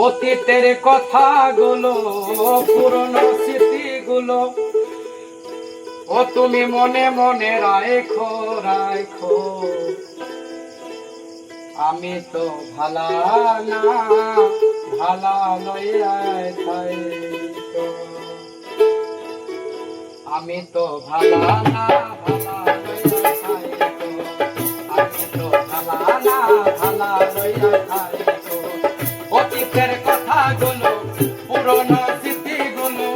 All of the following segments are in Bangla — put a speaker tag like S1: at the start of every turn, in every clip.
S1: অতীতের কথাগুলো, পুরনো স্মৃতিগুলো ও তুমি মনে মনে রাখো রাখো। আমি তো ভালা না ভালা লইয়াই থাইকো। আমি তো ভালা না ভালা লইয়াই থাইকো। আমি তো ভালা না ভালা লইয়াই থাইকো। অতীতের কথাগুলো, পুরনো স্মৃতিগুলো,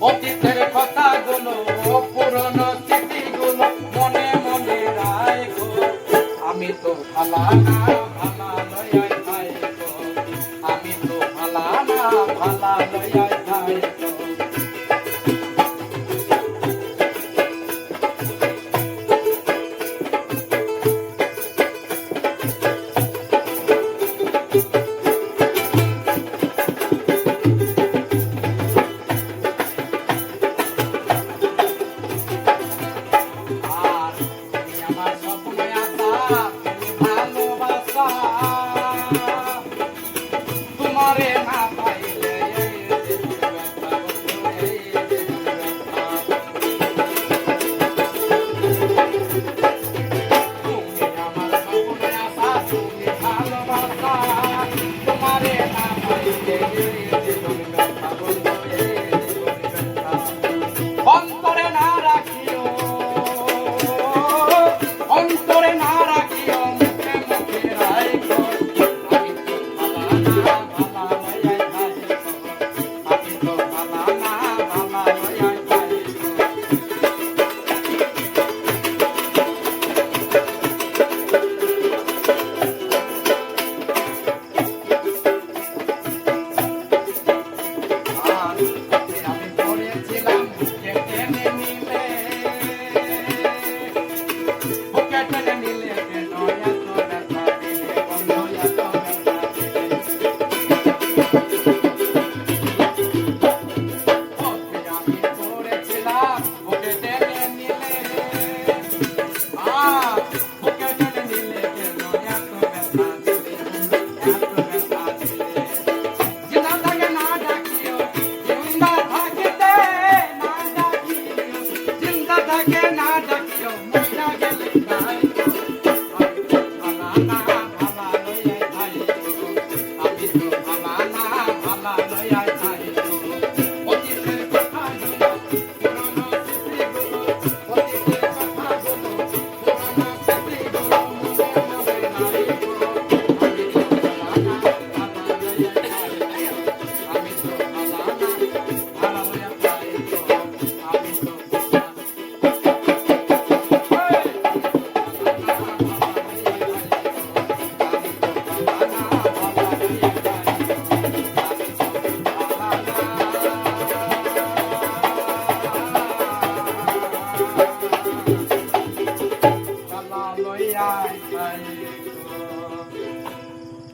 S1: অতীতের কথাগুলো, পুরনো স্মৃতিগুলো মনে মনে রাখো। আমি তো ভালা না ভালা লইয়াই থাইকো। আমি তো ভালা না ভালা লইয়াই থাইকো। তোমারে না পাইলে তুমি আমার স্বপ্নে আসা, তুমি ভালোবাসা। তোমারে না পাইলে অন্তরে না রাখিও, অন্তরে না রাখিও, মুখে মুখে রাখো। আমি তো ভালা না